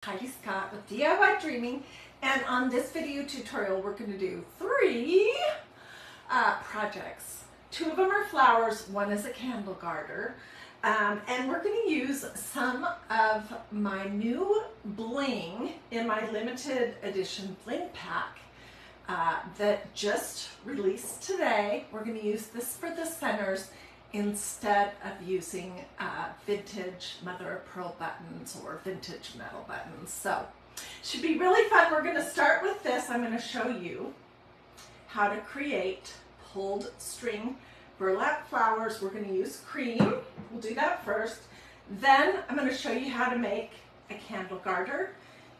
Hiedi Scott with DiyDreaming, and on this video tutorial we're going to do three projects. Two of them are flowers, one is a candle garter, and we're going to use some of my new Bling in my limited edition Bling pack that just released today. We're going to use this for the centers instead of using vintage mother of pearl buttons or vintage metal buttons. So should be really fun. We're going to start with this. I'm going to show you how to create pulled string burlap flowers. We're going to use cream. We'll do that first. Then I'm going to show you how to make a candle garter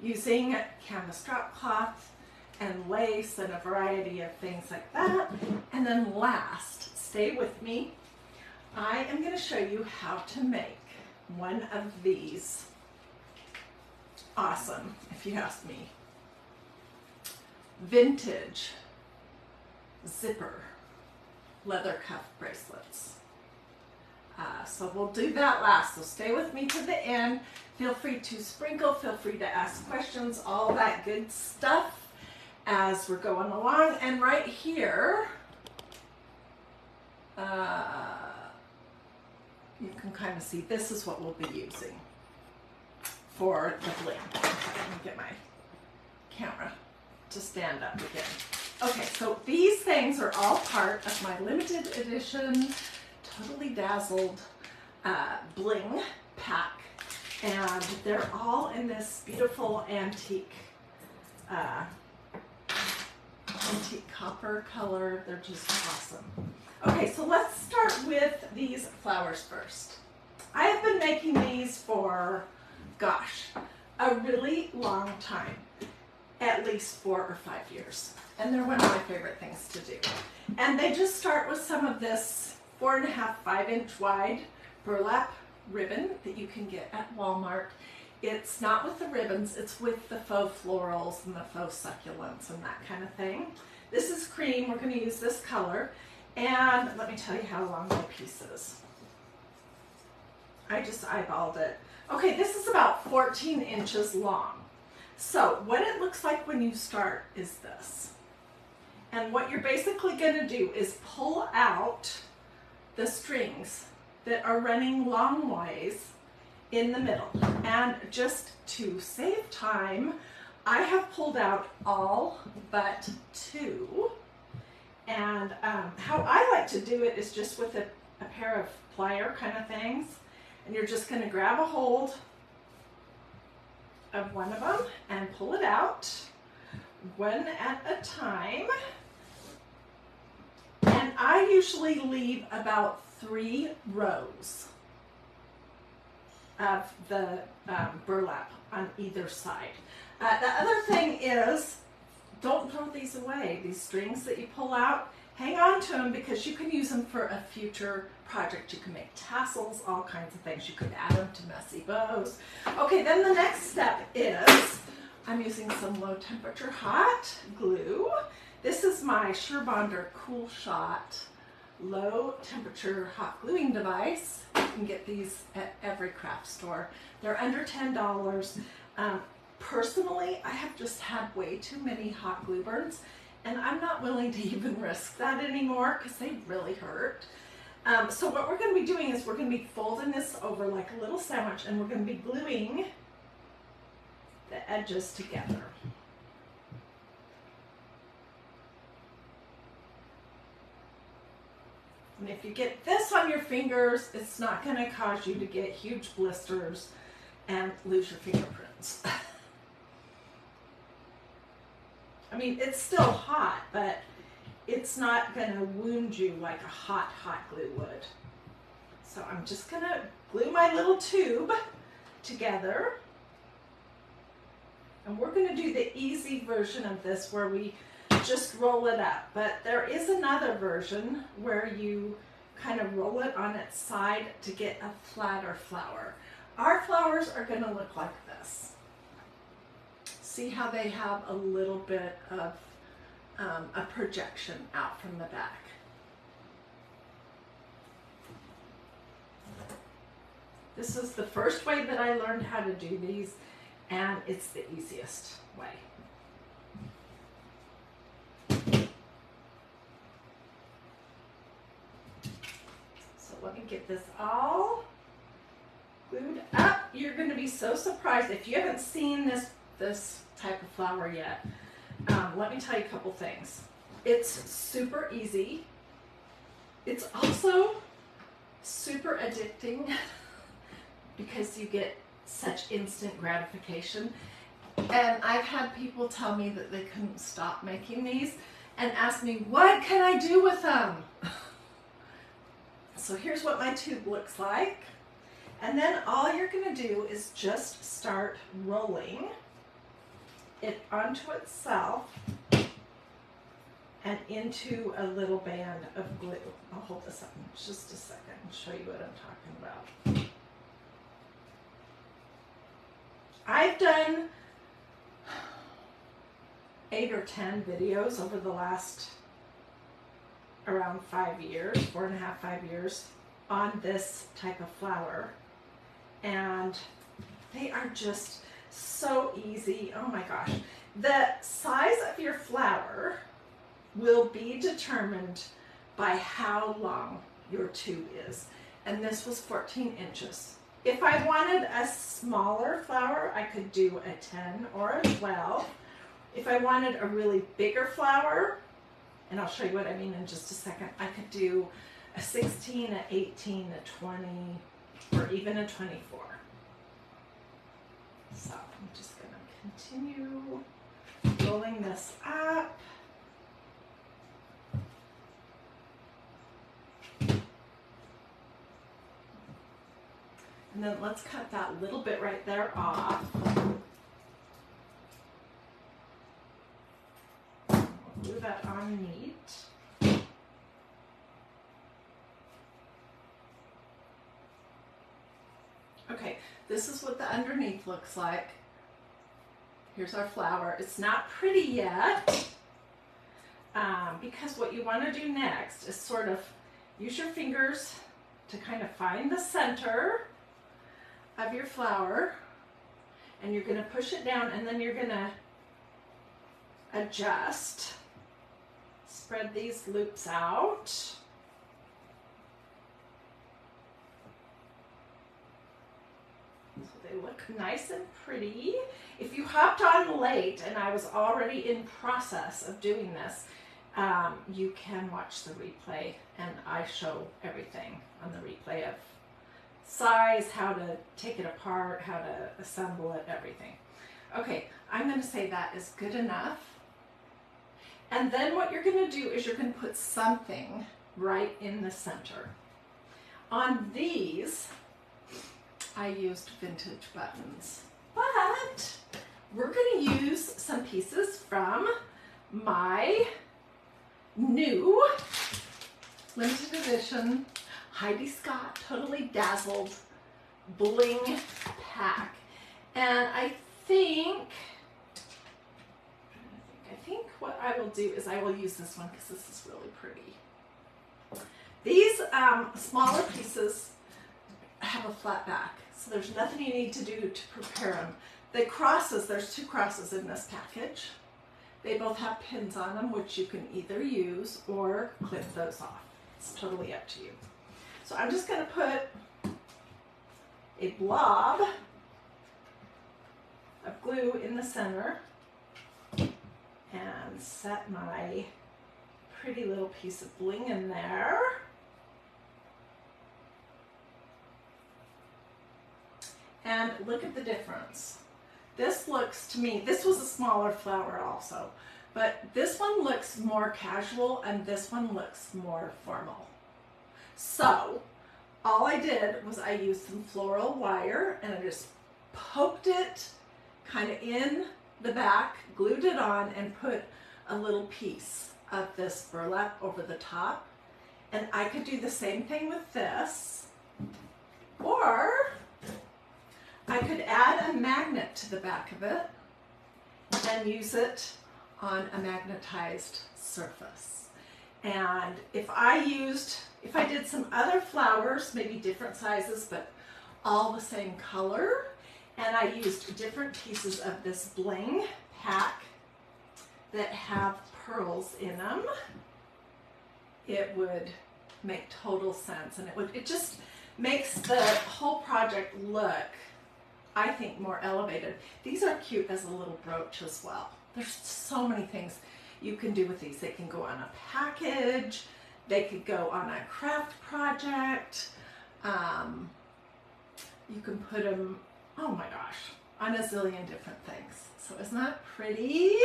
using canvas drop cloth and lace and a variety of things like that. And then last, stay with me, I am going to show you how to make one of these awesome, if you ask me, vintage zipper leather cuff bracelets. So we'll do that last, so stay with me to the end. Feel free to sprinkle, feel free to ask questions, all that good stuff as we're going along. And right here, you can kind of see this is what we'll be using for the Bling. Let me get my camera to stand up again. Okay, so these things are all part of my limited edition, totally dazzled Bling pack, and they're all in this beautiful antique copper color. They're just awesome. Okay, so let's start with these flowers first. I have been making these for, gosh, a really long time, at least 4 or 5 years. And they're one of my favorite things to do. And they just start with some of this 4.5, 5-inch wide burlap ribbon that you can get at Walmart. It's not with the ribbons, it's with the faux florals and the faux succulents and that kind of thing. This is cream, we're going to use this color. And let me tell you how long my piece is. I just eyeballed it. Okay, this is about 14 inches long. So what it looks like when you start is this. And what you're basically going to do is pull out the strings that are running long ways in the middle. And just to save time, I have pulled out all but 2. And how I like to do it is just with a pair of plier kind of things. And you're just going to grab a hold of one of them and pull it out, one at a time. And I usually leave about 3 rows of the burlap on either side. The other thing is, don't throw these away. These strings that you pull out, hang on to them because you can use them for a future project. You can make tassels, all kinds of things. You could add them to messy bows. Okay, then the next step is I'm using some low temperature hot glue. This is my SureBonder Cool Shot low temperature hot gluing device. You can get these at every craft store. They're under $10. Personally, I have just had way too many hot glue burns, and I'm not willing to even risk that anymore because they really hurt. So what we're going to be doing is we're going to be folding this over like a little sandwich, and we're going to be gluing the edges together. And if you get this on your fingers, it's not going to cause you to get huge blisters and lose your fingerprints. I mean, it's still hot, but it's not going to wound you like a hot glue would. So I'm just going to glue my little tube together. And we're going to do the easy version of this where we just roll it up. But there is another version where you kind of roll it on its side to get a flatter flower. Our flowers are going to look like this. See how they have a little bit of a projection out from the back. This is the first way that I learned how to do these, and it's the easiest way. So let me get this all glued up. You're going to be so surprised if you haven't seen this type of flower yet. Let me tell you a couple things. It's super easy. It's also super addicting because you get such instant gratification. And I've had people tell me that they couldn't stop making these and ask me, what can I do with them? So here's what my tube looks like. And then all you're going to do is just start rolling it onto itself and into a little band of glue. I'll hold this up in just a second and show you what I'm talking about. I've done 8 or 10 videos over the last around 5 years, 4.5, 5 years on this type of flower. And they are just so easy. Oh my gosh. The size of your flower will be determined by how long your tube is. And this was 14 inches. If I wanted a smaller flower, I could do a 10 or a 12. If I wanted a really bigger flower, and I'll show you what I mean in just a second, I could do a 16, a 18, a 20, or even a 24. So I'm just going to continue rolling this up. And then let's cut that little bit right there off. We'll glue that on neat. Okay, this is what the underneath looks like. Here's our flower. It's not pretty yet, because what you want to do next is sort of use your fingers to kind of find the center of your flower, and you're going to push it down, and then you're going to adjust, spread these loops out. So they look nice and pretty. If you hopped on late and I was already in process of doing this, you can watch the replay, and I show everything on the replay of size, how to take it apart, how to assemble it, everything. Okay, I'm going to say that is good enough. And then what you're going to do is you're going to put something right in the center. On these, I used vintage buttons, but we're going to use some pieces from my new limited edition Hiedi Scott Totally Dazzled Bling pack. And I think what I will do is I will use this one because this is really pretty. These smaller pieces have a flat back, so there's nothing you need to do to prepare them. The crosses, there's 2 crosses in this package. They both have pins on them, which you can either use or clip those off. It's totally up to you. So I'm just going to put a blob of glue in the center and set my pretty little piece of bling in there. And look at the difference. This looks to me, this was a smaller flower also, but this one looks more casual and this one looks more formal. So all I did was I used some floral wire and I just poked it kind of in the back, glued it on, and put a little piece of this burlap over the top. And I could do the same thing with this, or I could add a magnet to the back of it and use it on a magnetized surface. And if I did some other flowers, maybe different sizes, but all the same color, and I used different pieces of this Bling pack that have pearls in them, it would make total sense, and it just makes the whole project look, I think, more elevated. These are cute as a little brooch as well. There's so many things you can do with these. They can go on a package, they could go on a craft project, you can put them, oh my gosh, on a zillion different things. So isn't that pretty?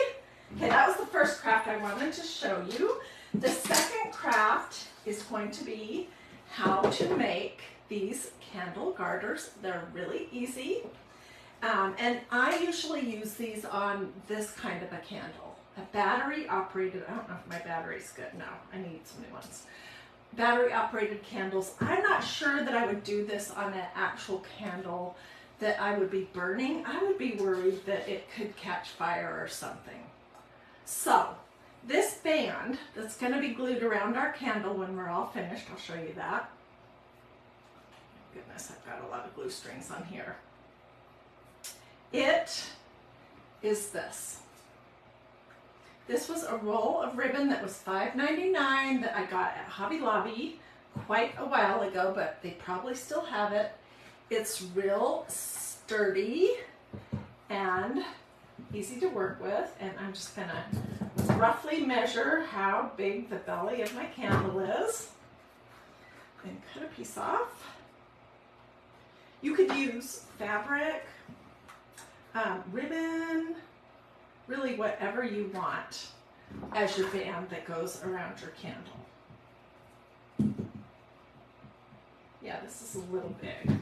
Okay, that was the first craft I wanted to show you. The second craft is going to be how to make these candle garters. They're really easy. And I usually use these on this kind of a candle. A battery operated, I don't know if my battery's good. No, I need some new ones. Battery operated candles. I'm not sure that I would do this on an actual candle that I would be burning. I would be worried that it could catch fire or something. So this band that's going to be glued around our candle when we're all finished, I'll show you that. Goodness, I've got a lot of glue strings on here. It is this. This was a roll of ribbon that was $5.99 that I got at Hobby Lobby quite a while ago, but they probably still have it. It's real sturdy and easy to work with, and I'm just gonna roughly measure how big the belly of my candle is and cut a piece off. You could use fabric, ribbon, really whatever you want as your band that goes around your candle. Yeah, this is a little big.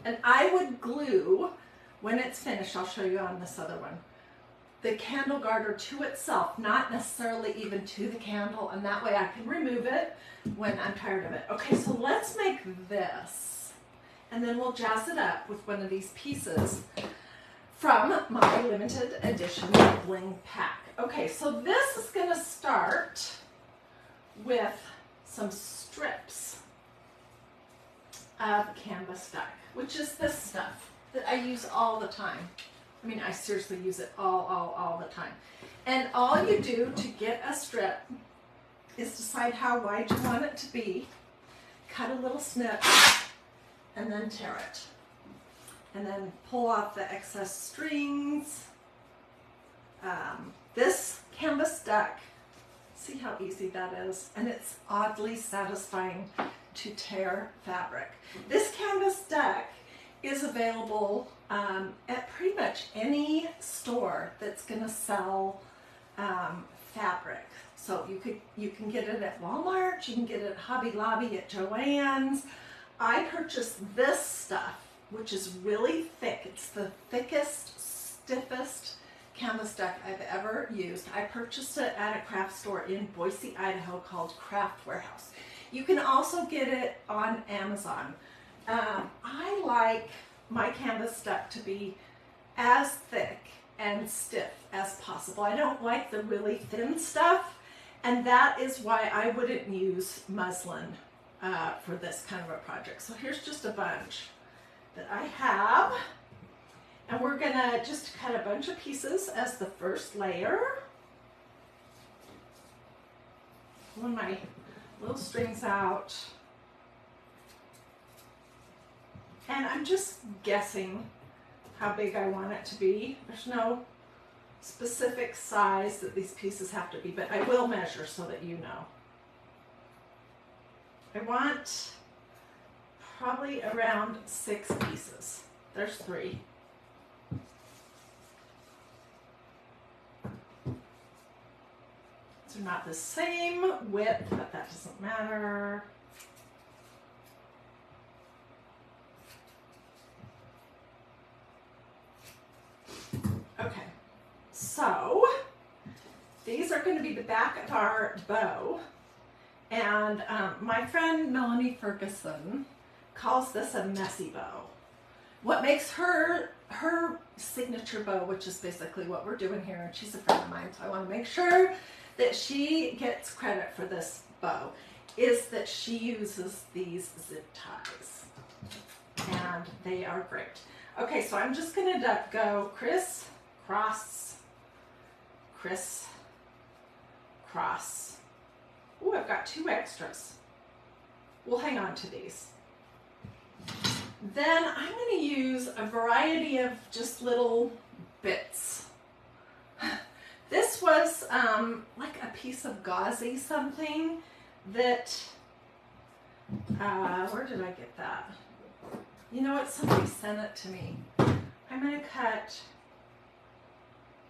And I would glue, when it's finished, I'll show you on this other one, the candle garter to itself, not necessarily even to the candle, and that way I can remove it when I'm tired of it. Okay, so let's make this, and then we'll jazz it up with one of these pieces from my limited edition Bling pack. Okay, so this is gonna start with some strips of canvas duck, which is this stuff that I use all the time. I mean, I seriously use it all the time. And all you do to get a strip is decide how wide you want it to be, cut a little snip, and then tear it. And then pull off the excess strings. This canvas duck, see how easy that is? And it's oddly satisfying to tear fabric. This canvas duck is available at pretty much any store that's going to sell fabric. So you can get it at Walmart, you can get it at Hobby Lobby, at Joann's. I purchased this stuff, which is really thick. It's the thickest, stiffest canvas duck I've ever used. I purchased it at a craft store in Boise, Idaho called Craft Warehouse. You can also get it on Amazon. I like my canvas duck to be as thick and stiff as possible. I don't like the really thin stuff, and that is why I wouldn't use muslin for this kind of a project. So here's just a bunch that I have, and we're gonna just cut a bunch of pieces as the first layer. Pull my little strings out. And I'm just guessing how big I want it to be. There's no specific size that these pieces have to be, but I will measure so that you know. I want probably around 6 pieces. There's 3. They're not the same width, but that doesn't matter. Okay, so these are going to be the back of our bow, and my friend Melanie Ferguson calls this a messy bow. What makes her signature bow, which is basically what we're doing here, and she's a friend of mine, so I want to make sure that she gets credit for this bow. is that she uses these zip ties, and they are great. Okay, so I'm just going to go criss, cross, criss, cross. Ooh, I've got 2 extras. We'll hang on to these. Then I'm going to use a variety of just little bits. This was like a piece of gauzy something that, where did I get that? You know what, somebody sent it to me. I'm going to cut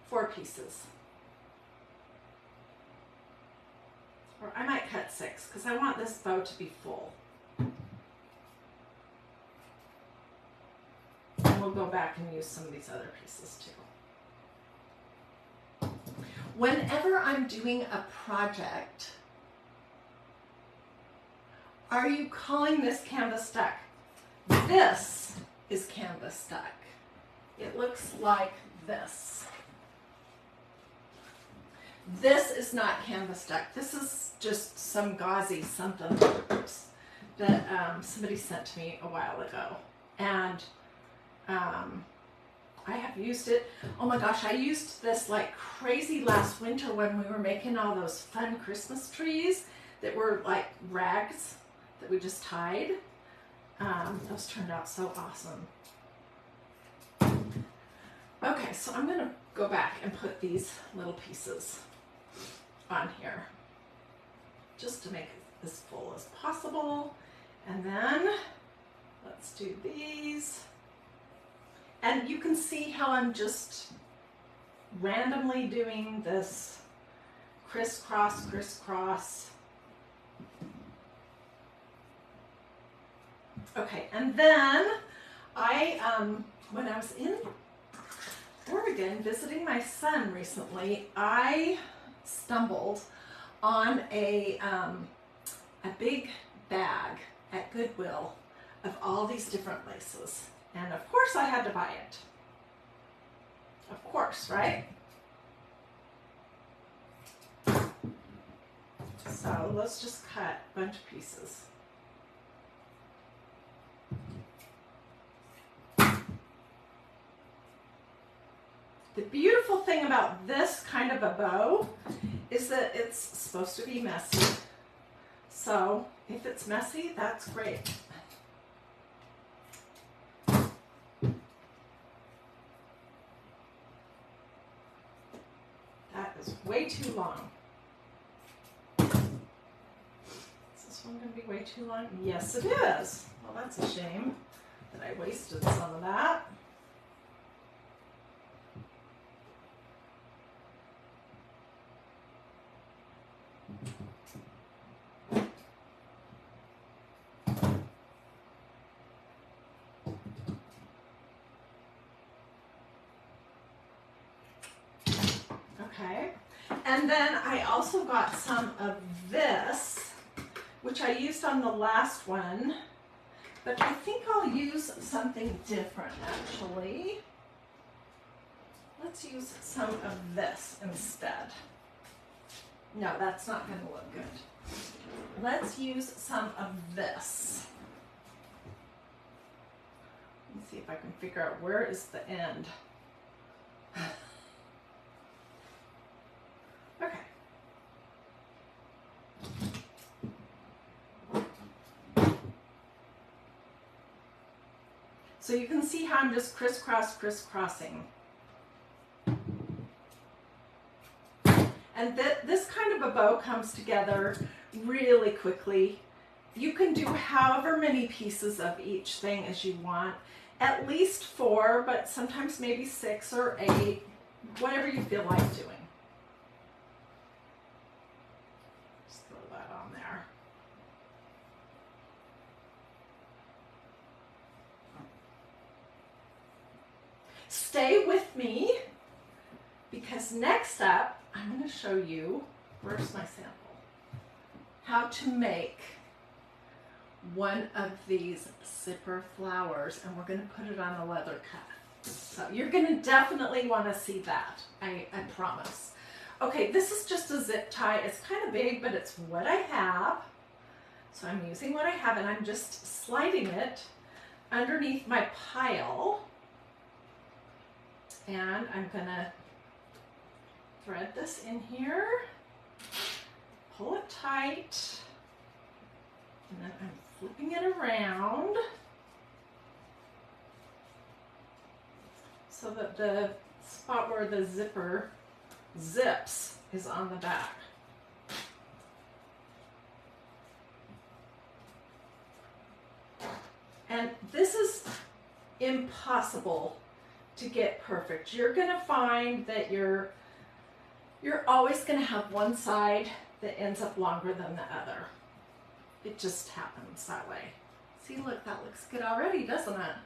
4 pieces. Or I might cut 6 because I want this bow to be full. And we'll go back and use some of these other pieces too. Whenever I'm doing a project, are you calling this canvas stuck? This is canvas stuck. It looks like this. This is not canvas stuck. This is just some gauzy something that somebody sent to me a while ago. And I have used it. Oh my gosh, I used this like crazy last winter when we were making all those fun Christmas trees that were like rags that we just tied. Those turned out so awesome. Okay, so I'm going to go back and put these little pieces on here just to make it as full as possible. And then let's do these. And you can see how I'm just randomly doing this crisscross, crisscross. Okay, and then when I was in Oregon visiting my son recently, I stumbled on a big bag at Goodwill of all these different laces. And of course I had to buy it. Of course, right? So let's just cut a bunch of pieces. The beautiful thing about this kind of a bow is that it's supposed to be messy. So if it's messy, that's great. That is way too long. Is this one going to be way too long? Yes, it is. Well, that's a shame that I wasted some of that. Okay, and then I also got some of this, which I used on the last one, but I think I'll use something different actually. Let's use some of this instead. No, that's not going to look good. Let's use some of this. Let's see if I can figure out where is the end. Okay. So you can see how I'm just crisscrossing. And this kind of a bow comes together really quickly. You can do however many pieces of each thing as you want. At least 4, but sometimes maybe 6 or 8, whatever you feel like doing. Just throw that on there. Stay with me, because next up, I'm going to show you, where's my sample, how to make one of these zipper flowers, and we're going to put it on a leather cuff. So you're going to definitely want to see that, I promise. Okay, this is just a zip tie. It's kind of big, but it's what I have. So I'm using what I have and I'm just sliding it underneath my pile. And I'm gonna thread this in here, pull it tight, and then I'm flipping it around so that the spot where the zipper zips is on the back. And this is impossible to get perfect. You're gonna find that you're always gonna have one side that ends up longer than the other. It just happens that way. See, look, that looks good already, doesn't it?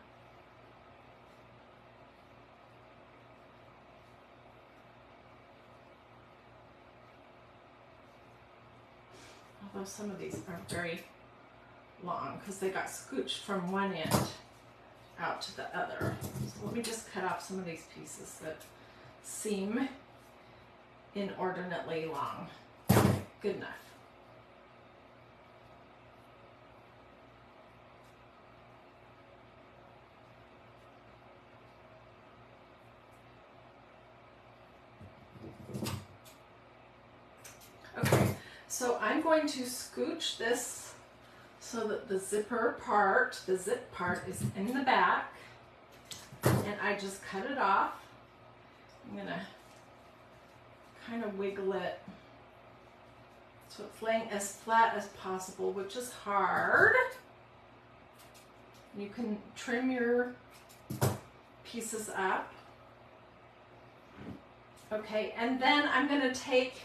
Although some of these aren't very long because they got scooched from one end out to the other. So let me just cut off some of these pieces that seem inordinately long. Good enough. Okay, so I'm going to scooch this so that the zipper part, the zip part is in the back, and I just cut it off. I'm gonna kind of wiggle it so it's laying as flat as possible, which is hard. You can trim your pieces up. Okay, and then I'm gonna take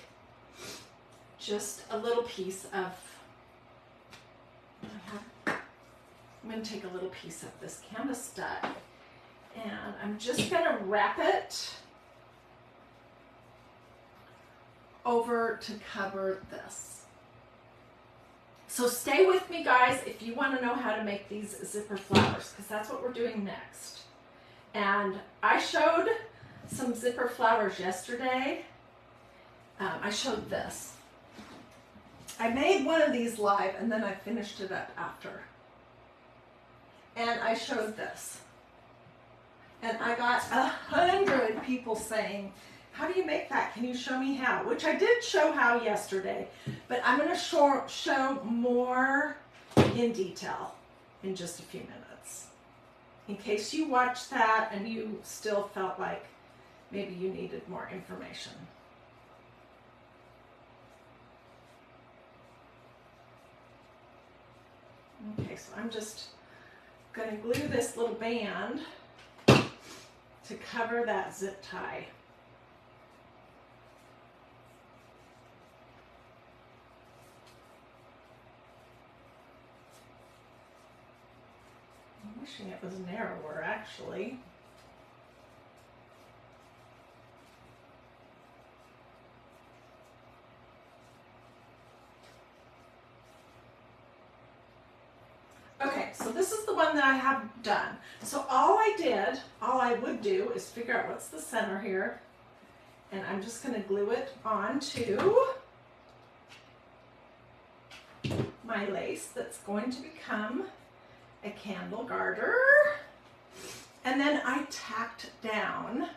just a little piece of I'm going to take a little piece of this canvas stud and I'm just going to wrap it over to cover this. So stay with me, guys, if you want to know how to make these zipper flowers, because that's what we're doing next. And I showed some zipper flowers yesterday. I showed this. I made one of these live and then I finished it up after. And I showed this. And I got 100 people saying, how do you make that? Can you show me how? Which I did show how yesterday, but I'm going to show more in detail in just a few minutes. In case you watched that and you still felt like maybe you needed more information. Okay, so I'm just going to glue this little band to cover that zip tie. I'm wishing it was narrower, actually. Okay, so this is the one that I have done. So all I would do is figure out what's the center here, and I'm just going to glue it onto my lace that's going to become a candle garter. And then I tacked down,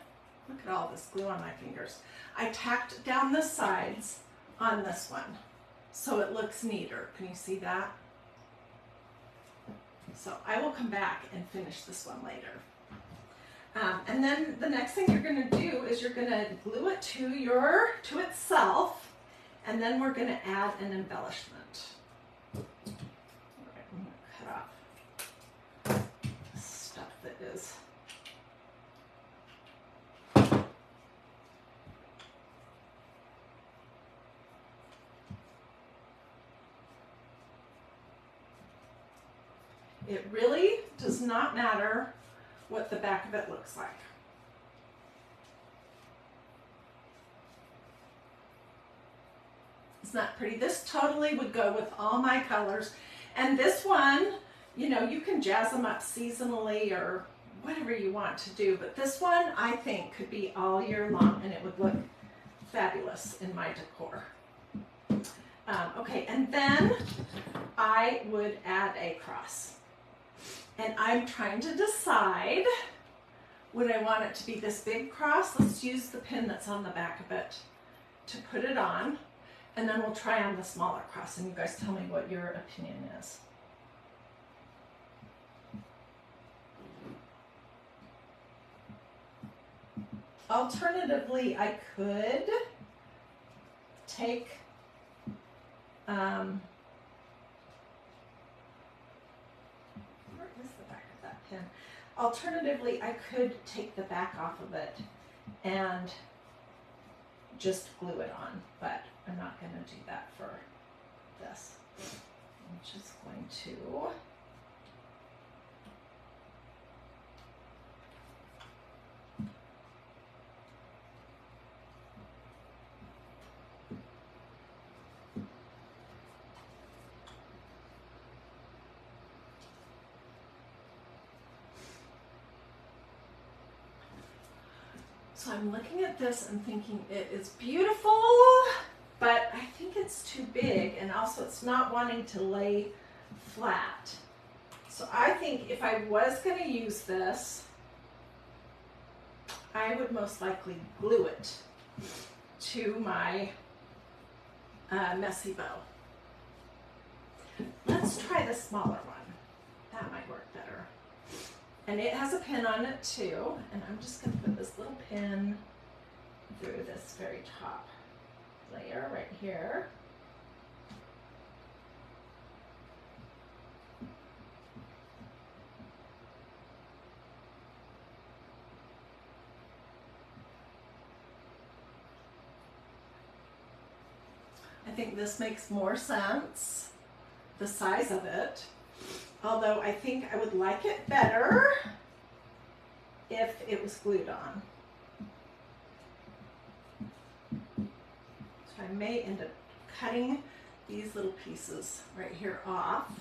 look at all this glue on my fingers. I tacked down the sides on this one so it looks neater. Can you see that? So I will come back and finish this one later. And then the next thing you're going to do is you're going to glue it to itself, and then we're going to add an embellishment. All right, I'm going to cut off stuff that is It really does not matter what the back of it looks like. It's not pretty. This totally would go with all my colors. And this one, you know, you can jazz them up seasonally or whatever you want to do. But this one, I think, could be all year long and it would look fabulous in my decor. Okay, and then I would add a cross. And I'm trying to decide, would I want it to be this big cross? Let's use the pin that's on the back of it to put it on, and then we'll try on the smaller cross, and you guys tell me what your opinion is. Alternatively, I could take where is the back of that pin? Alternatively, I could take the back off of it and just glue it on, but I'm not going to do that for this. I'm just going to So I'm looking at this and thinking it is beautiful, but I think it's too big, and also it's not wanting to lay flat. So I think if I was going to use this, I would most likely glue it to my messy bow. Let's try the smaller one. That might work better. And it has a pin on it too, and I'm just going to put this little pin through this very top layer right here. I think this makes more sense, the size of it. Although I think I would like it better if it was glued on. So I may end up cutting these little pieces right here off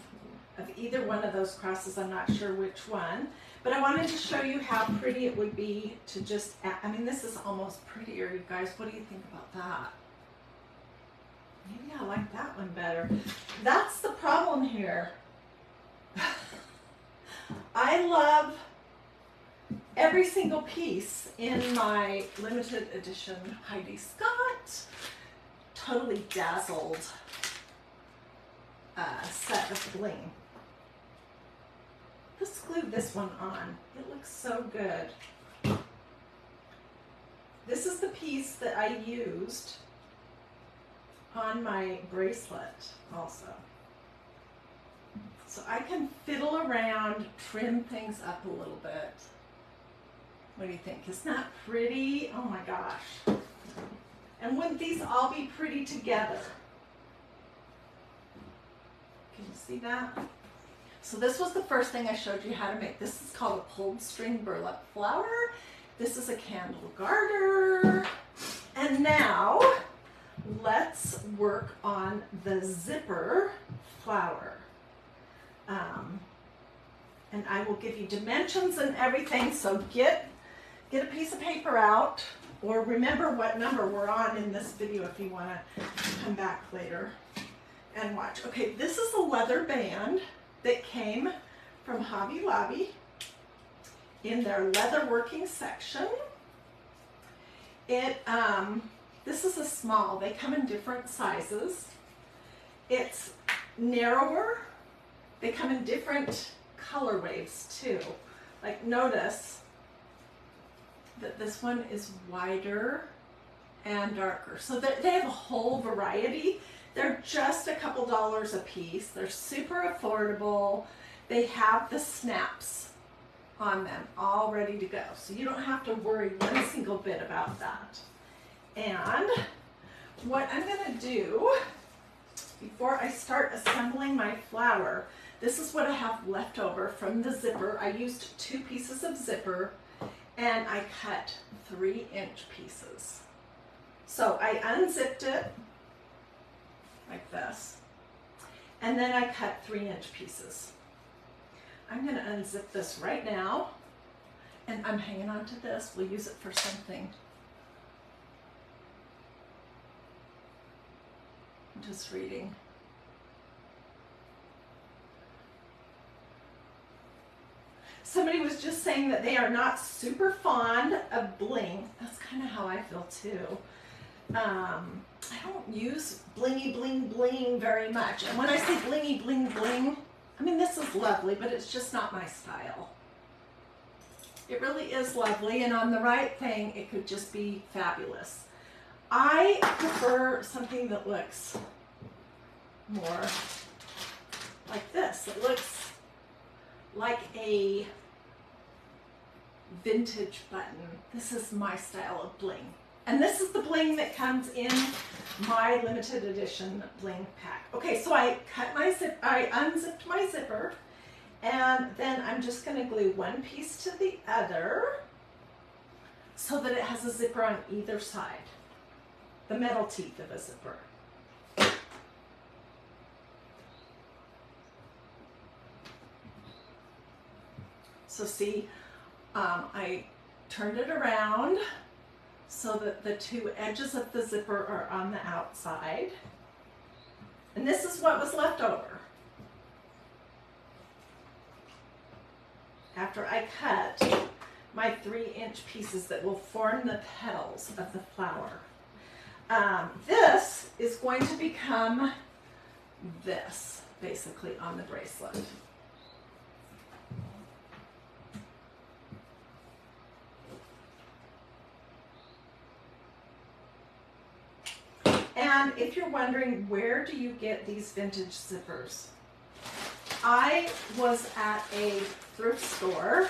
of either one of those crosses. I'm not sure which one, but I wanted to show you how pretty it would be to just add. I mean, this is almost prettier, you guys. What do you think about that? Maybe I like that one better. That's the problem here. I love every single piece in my limited edition Hiedi Scott Totally Dazzled set of bling. Let's glue this one on. It looks so good. This is the piece that I used on my bracelet also. So I can fiddle around, trim things up a little bit. What do you think? Isn't that pretty? Oh my gosh. And wouldn't these all be pretty together? Can you see that? So this was the first thing I showed you how to make. This is called a pulled string burlap flower. This is a candle garter. And now let's work on the zipper flower. And I will give you dimensions and everything, so get a piece of paper out, or remember what number we're on in this video if you want to come back later and watch. Okay, this is a leather band that came from Hobby Lobby in their leather working section. This is a small. They come in different sizes. It's narrower. They come in different color waves too. Like, notice that this one is wider and darker. So they have a whole variety. They're just a couple dollars a piece. They're super affordable. They have the snaps on them all ready to go. So you don't have to worry one single bit about that. And what I'm going to do before I start assembling my flower, this is what I have left over from the zipper. I used 2 pieces of zipper and I cut 3-inch pieces. So I unzipped it like this, and then I cut 3-inch pieces. I'm going to unzip this right now, and I'm hanging on to this. We'll use it for something. I'm just reading. somebody was just saying that they are not super fond of bling. That's kind of how I feel too. I don't use blingy bling bling very much. And when I say blingy bling bling, I mean, this is lovely, but it's just not my style. It really is lovely, and on the right thing, it could just be fabulous. I prefer something that looks more like this. It looks like a vintage button. This is my style of bling. And this is the bling that comes in my limited edition bling pack. Okay, so I unzipped my zipper, and then I'm just going to glue one piece to the other so that it has a zipper on either side, the metal teeth of a zipper. So see, I turned it around so that the two edges of the zipper are on the outside. And this is what was left over after I cut my 3-inch pieces that will form the petals of the flower. This is going to become this, basically, on the bracelet. And if you're wondering, where do you get these vintage zippers? I was at a thrift store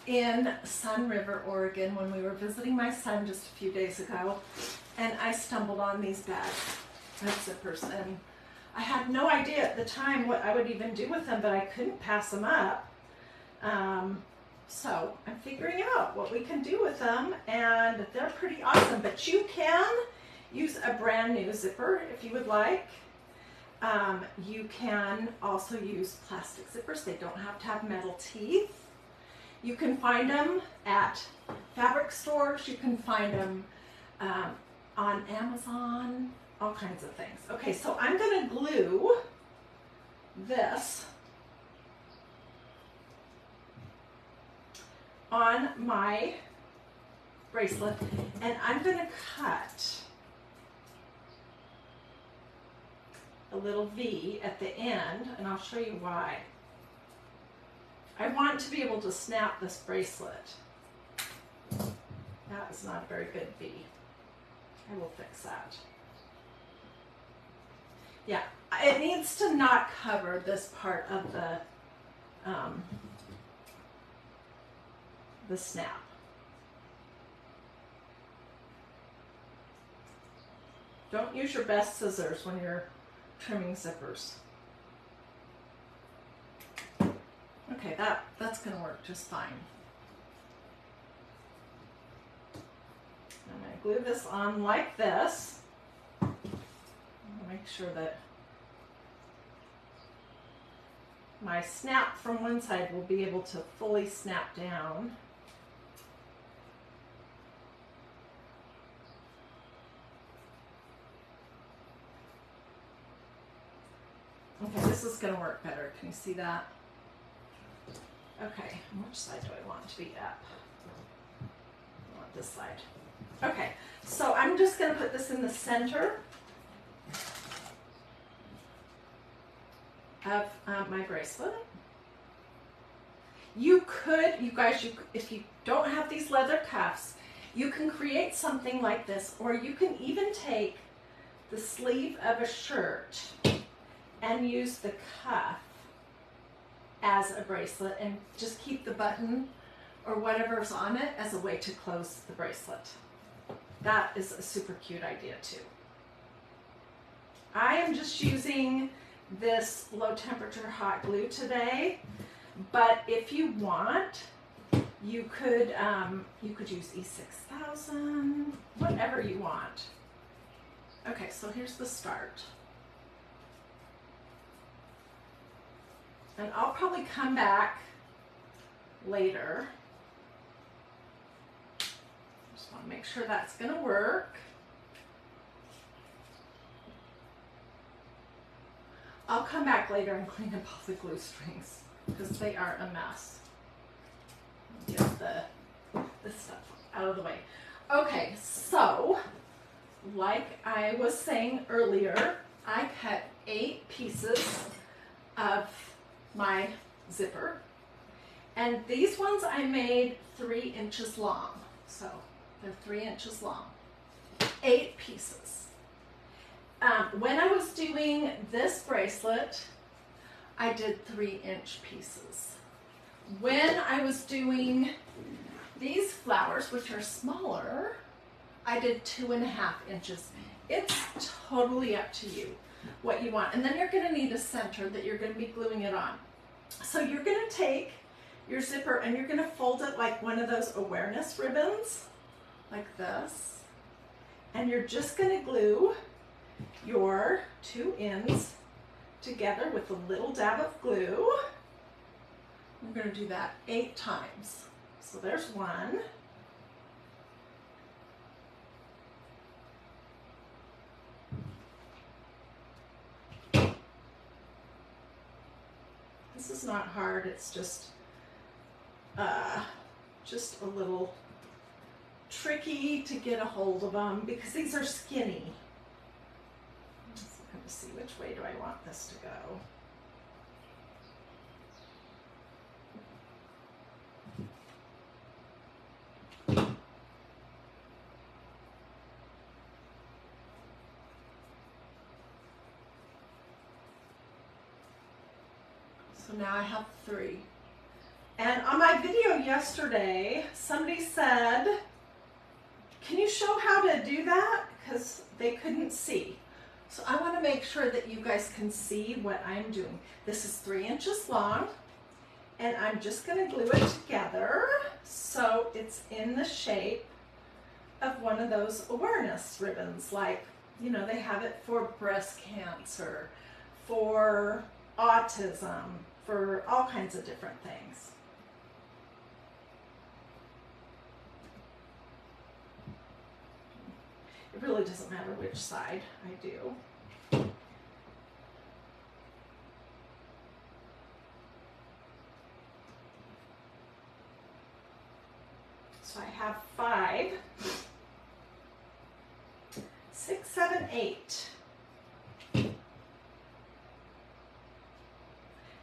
in Sun River, Oregon, when we were visiting my son just a few days ago, and I stumbled on these bags of zippers, and I had no idea at the time what I would even do with them, but I couldn't pass them up. So I'm figuring out what we can do with them, and they're pretty awesome. But you can use a brand new zipper if you would like. You can also use plastic zippers. They don't have to have metal teeth. You can find them at fabric stores. You can find them on Amazon, all kinds of things. Okay, so I'm going to glue this on my bracelet, and I'm going to cut a little V at the end, and I'll show you why. I want to be able to snap this bracelet. That is not a very good V. I will fix that. Yeah, it needs to not cover this part of the snap. Don't use your best scissors when you're trimming zippers. Okay, that's going to work just fine. I'm going to glue this on like this. Make sure that my snap from one side will be able to fully snap down. Okay, this is going to work better. Can you see that? Okay, which side do I want to be up? I want this side. Okay, so I'm just going to put this in the center of my bracelet. You could, you guys, if you don't have these leather cuffs, you can create something like this, or you can even take the sleeve of a shirt and use the cuff as a bracelet and just keep the button or whatever's on it as a way to close the bracelet. That is a super cute idea too. I am just using this low temperature hot glue today, but if you want, you could use E6000, whatever you want. Okay, so here's the start. And I'll probably come back later. Just want to make sure that's going to work. I'll come back later and clean up all the glue strings because they are a mess. out of the way. Okay, so like I was saying earlier, I cut 8 pieces of my zipper, and these ones I made 3 inches long, so they're 3 inches long, 8 pieces. When I was doing this bracelet, I did 3-inch pieces. When I was doing these flowers, which are smaller, I did 2.5 inches. It's totally up to you what you want. And then you're going to need a center that you're going to be gluing it on. So you're going to take your zipper and you're going to fold it like one of those awareness ribbons, like this. And you're just going to glue your 2 ends together with a little dab of glue. We're going to do that 8 times. So there's 1. This is not hard, it's just a little tricky to get a hold of them because these are skinny. Let's look to see which way do I want this to go. So now I have 3. And on my video yesterday, somebody said, can you show how to do that? Because they couldn't see. So I want to make sure that you guys can see what I'm doing. This is 3 inches long, and I'm just going to glue it together so it's in the shape of one of those awareness ribbons. Like, you know, they have it for breast cancer, for autism, for all kinds of different things. It really doesn't matter which side I do. So I have 5, 6, 7, 8.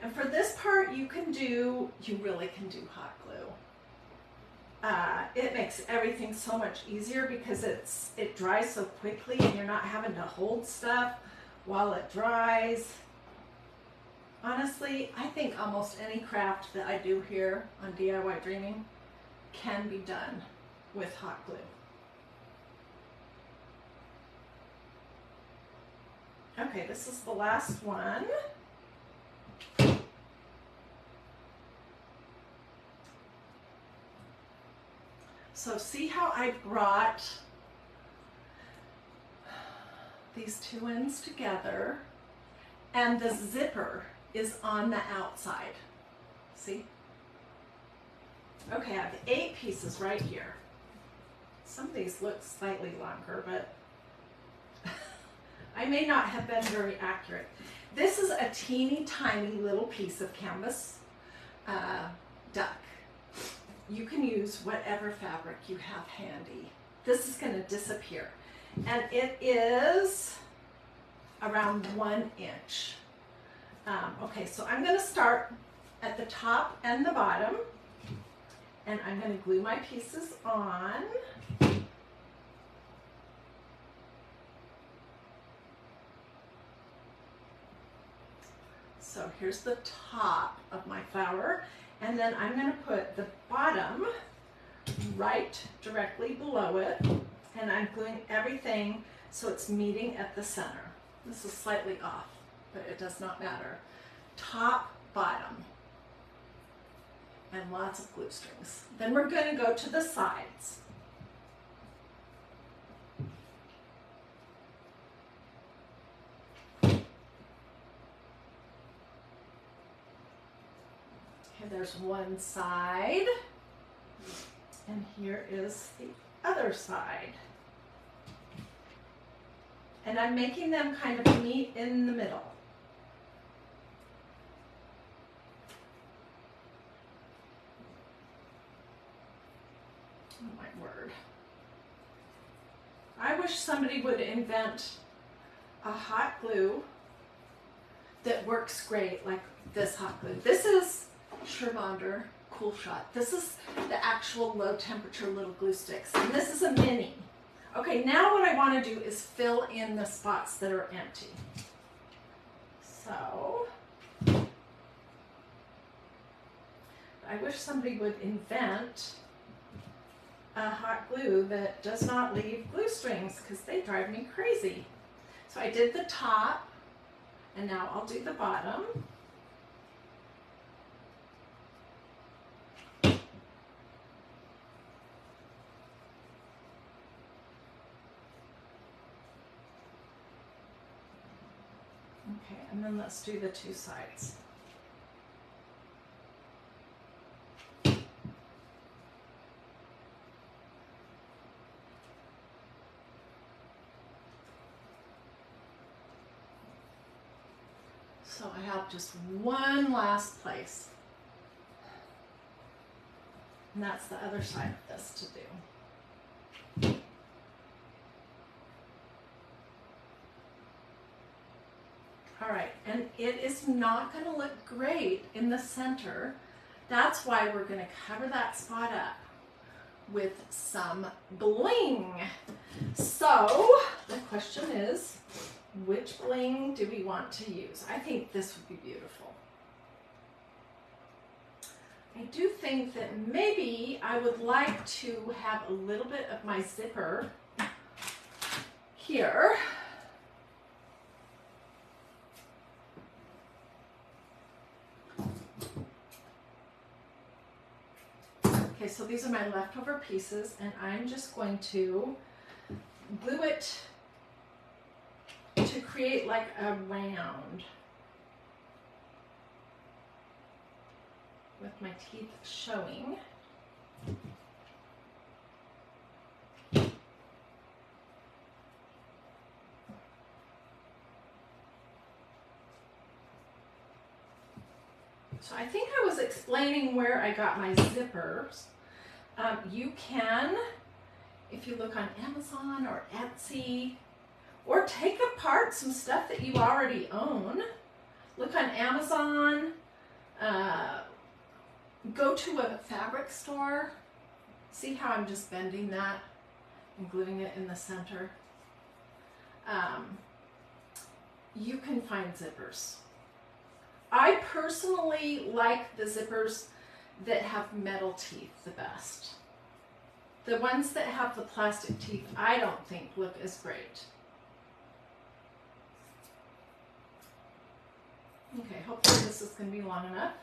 And for this part, you really can do hot glue. It makes everything so much easier because it dries so quickly and you're not having to hold stuff while it dries. Honestly, I think almost any craft that I do here on DIY Dreaming can be done with hot glue. Okay, this is the last one. So see how I brought these 2 ends together and the zipper is on the outside. See? Okay, I have 8 pieces right here. Some of these look slightly longer, but I may not have been very accurate. This is a teeny tiny little piece of canvas duck. You can use whatever fabric you have handy. This is going to disappear. And it is around 1 inch. Okay, so I'm going to start at the top and the bottom. And I'm going to glue my pieces on. So here's the top of my flower. And then I'm going to put the bottom right directly below it. And I'm gluing everything so it's meeting at the center. This is slightly off, but it does not matter. Top, bottom. And lots of glue strings. Then we're going to go to the sides. Okay, there's one side, and here is the other side. And I'm making them kind of meet in the middle. Oh my word. I wish somebody would invent a hot glue that works great, like this hot glue. This is Shermander Cool Shot. This is the actual low temperature little glue sticks, and this is a mini. Okay, now what I want to do is fill in the spots that are empty. So, I wish somebody would invent a hot glue that does not leave glue strings, because they drive me crazy. So I did the top, and now I'll do the bottom. Okay, and then let's do the two sides. So I have just one last place, and that's the other side of this to do. All right, and it is not going to look great in the center. That's why we're going to cover that spot up with some bling. So the question is, which bling do we want to use? I think this would be beautiful. I do think that maybe I would like to have a little bit of my zipper here. Okay, so these are my leftover pieces, and I'm just going to glue it to create like a round with my teeth showing. So I think I was explaining where I got my zippers. You can, if you look on Amazon or Etsy, or take apart some stuff that you already own. Look on Amazon, go to a fabric store. See how I'm just bending that and gluing it in the center? You can find zippers. I personally like the zippers that have metal teeth the best. The ones that have the plastic teeth, I don't think look as great. Okay, hopefully this is going to be long enough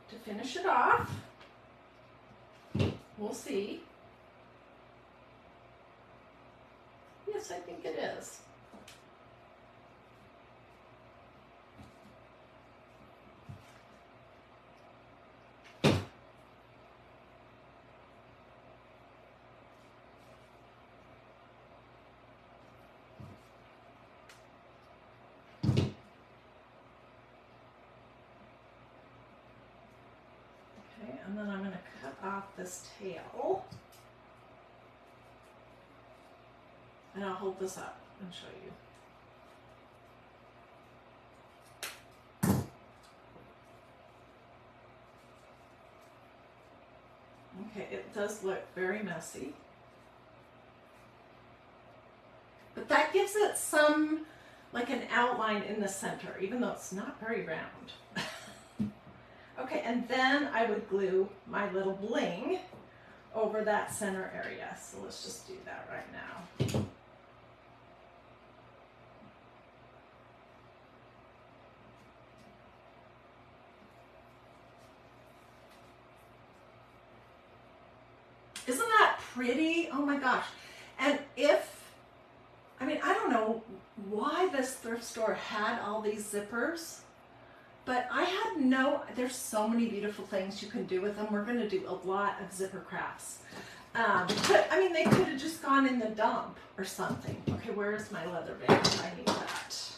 to finish it off. We'll see. Yes, I think it is. And then I'm going to cut off this tail, and I'll hold this up and show you. Okay, it does look very messy, but that gives it some, like an outline in the center, even though it's not very round. Okay, and then I would glue my little bling over that center area. So let's just do that right now. Isn't that pretty? Oh my gosh. And I don't know why this thrift store had all these zippers. But I had there's so many beautiful things you can do with them. We're going to do a lot of zipper crafts. But I mean, they could have just gone in the dump or something. Okay, where is my leather band? I need that.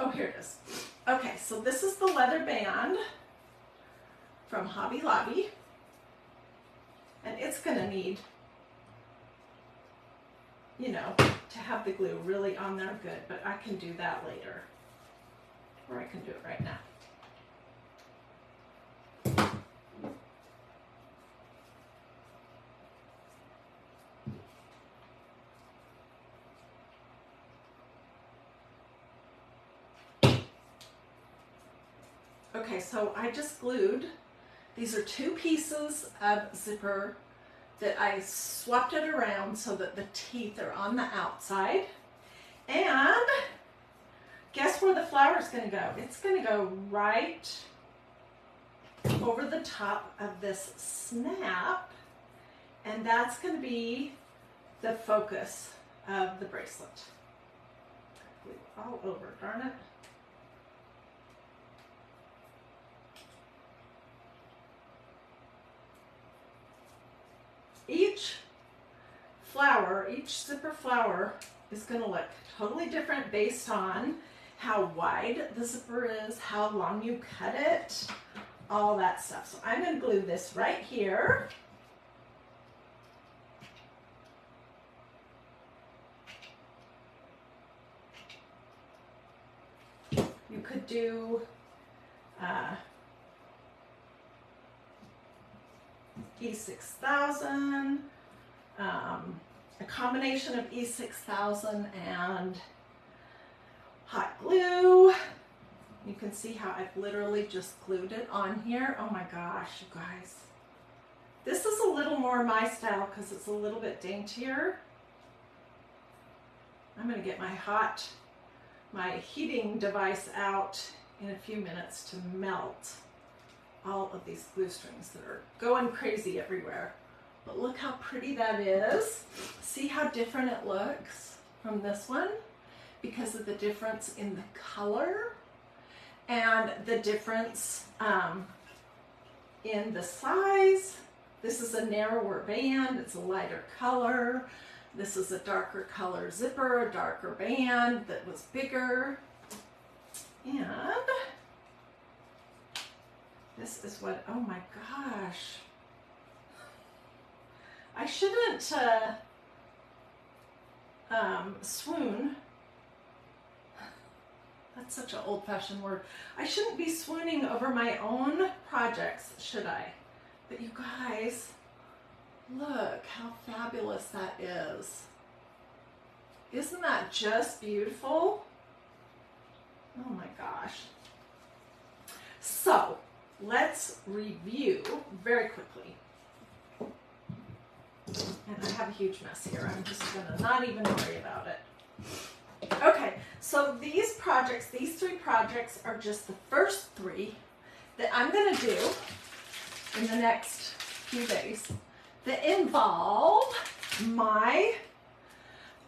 Oh, here it is. Okay, so this is the leather band from Hobby Lobby. And it's going to need, you know, to have the glue really on there good, but I can do that later. Or I can do it right now. Okay, so I just glued. These are 2 pieces of zipper that I swapped it around so that the teeth are on the outside. And guess where the flower is going to go? It's going to go right over the top of this snap, and that's going to be the focus of the bracelet. Glue all over, darn it. Each flower, each zipper flower is going to look totally different based on how wide the zipper is, how long you cut it, all that stuff. So I'm going to glue this right here. You could do E6000, a combination of E6000 and hot glue. You can see how I've literally just glued it on here. Oh my gosh, you guys. This is a little more my style because it's a little bit daintier. I'm going to get my heating device out in a few minutes to melt all of these glue strings that are going crazy everywhere. But look how pretty that is. See how different it looks from this one because of the difference in the color and the difference in the size. This is a narrower band, it's a lighter color. This is a darker color zipper, a darker band that was bigger. And this is what, oh my gosh. I shouldn't swoon. That's such an old-fashioned word. I shouldn't be swooning over my own projects, should I? But you guys, look how fabulous that is. Isn't that just beautiful? Oh my gosh. So, let's review very quickly. And I have a huge mess here. I'm just gonna not even worry about it. Okay, so these projects, these 3 projects are just the first 3 that I'm gonna do in the next few days that involve my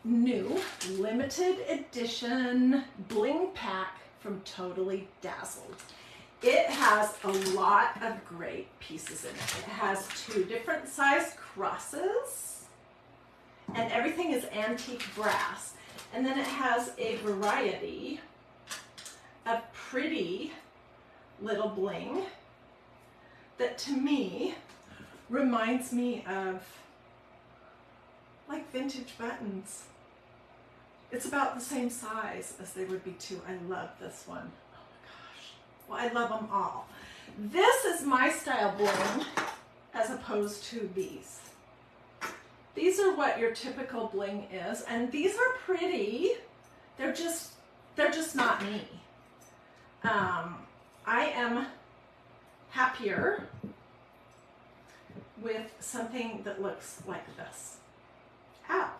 new limited edition bling pack from Totally Dazzled. It has a lot of great pieces in it. It has 2 different size crosses, and everything is antique brass. And then it has a variety of pretty little bling that to me reminds me of like vintage buttons. It's about the same size as they would be too. I love this one. Well, I love them all. This is my style bling as opposed to these. These are what your typical bling is, and these are pretty. They're just not me. I am happier with something that looks like this. Ow.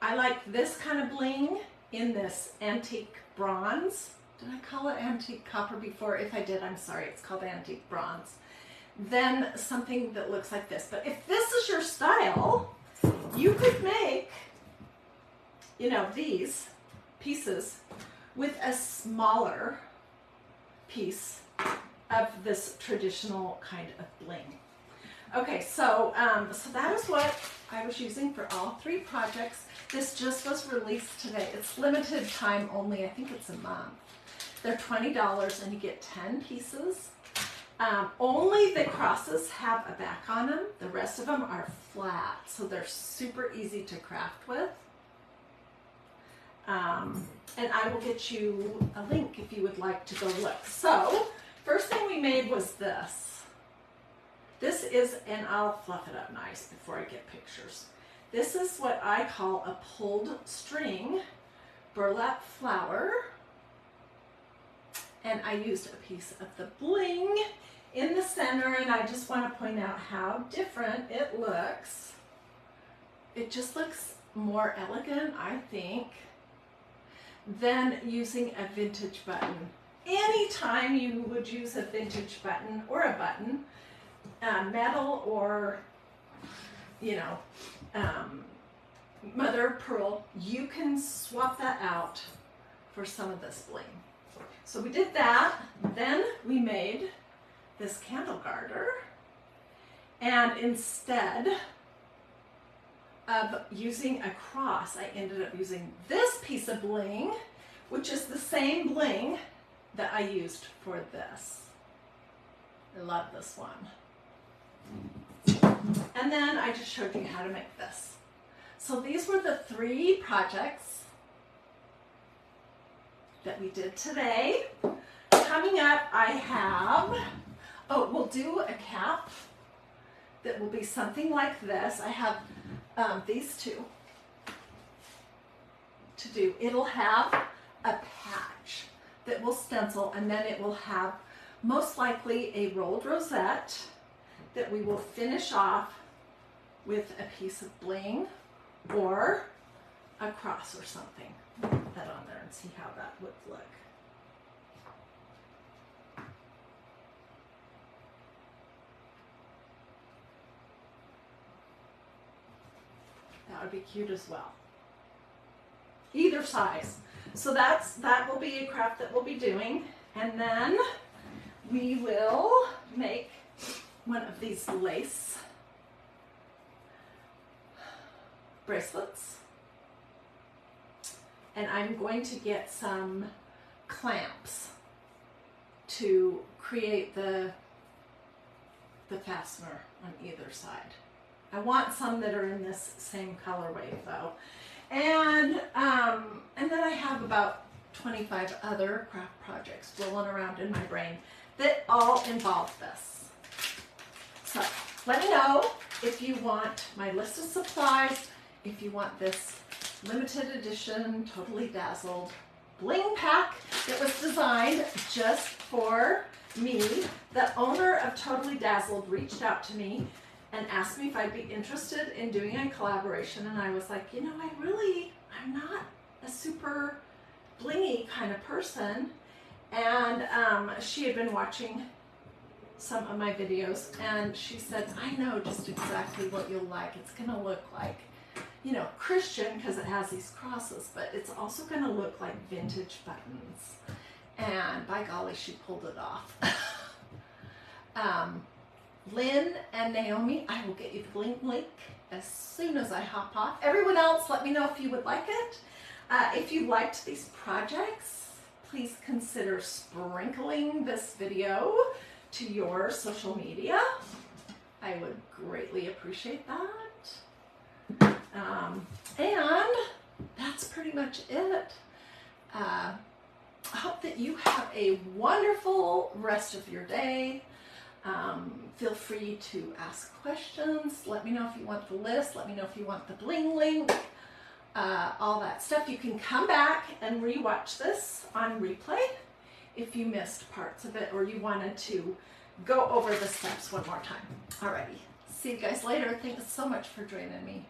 I like this kind of bling in this antique bronze. Did I call it antique copper before? If I did, I'm sorry. It's called antique bronze. Then something that looks like this. But if this is your style, you could make, you know, these pieces with a smaller piece of this traditional kind of bling. Okay, so that is what I was using for all 3 projects. This just was released today. It's limited time only. I think it's a month. They're $20 and you get 10 pieces. Only the crosses have a back on them. The rest of them are flat, so they're super easy to craft with. And I will get you a link if you would like to go look. So, first thing we made was this. This is, and I'll fluff it up nice before I get pictures. This is what I call a pulled string burlap flower. And I used a piece of the bling in the center, and I just want to point out how different it looks. It just looks more elegant, I think, than using a vintage button. Anytime you would use a vintage button or a button, metal or, you know, mother of pearl, you can swap that out for some of this bling. So we did that, then we made this candle garter, and instead of using a cross, I ended up using this piece of bling, which is the same bling that I used for this. I love this one. And then I just showed you how to make this. So these were the 3 projects that we did today. Coming up, I have, we'll do a cap that will be something like this. I have these 2 to do. It'll have a patch that will stencil, and then it will have most likely a rolled rosette that we will finish off with a piece of bling or a cross or something. Put that on there and see how that would look. That would be cute as well. Either size. So that will be a craft that we'll be doing. And then we will make one of these lace bracelets. And I'm going to get some clamps to create the fastener on either side. I want some that are in this same colorway though. And then I have about 25 other craft projects rolling around in my brain that all involve this. So let me know if you want my list of supplies, if you want this limited edition, Totally Dazzled bling pack that was designed just for me. The owner of Totally Dazzled reached out to me and asked me if I'd be interested in doing a collaboration, and I was like, you know, I'm not a super blingy kind of person. And she had been watching some of my videos, and she said, I know just exactly what you'll like. It's gonna look like, you know, Christian because it has these crosses, but it's also gonna look like vintage buttons. And by golly, she pulled it off. Lynn and Naomi, I will get you the Bling link as soon as I hop off. Everyone else, let me know if you would like it. If you liked these projects, please consider sprinkling this video to your social media. I would greatly appreciate that. And that's pretty much it. I hope that you have a wonderful rest of your day. Feel free to ask questions. Let me know if you want the list. Let me know if you want the Bling link. All that stuff. You can come back and rewatch this on replay if you missed parts of it or you wanted to go over the steps one more time. Alrighty. See you guys later. Thanks so much for joining me.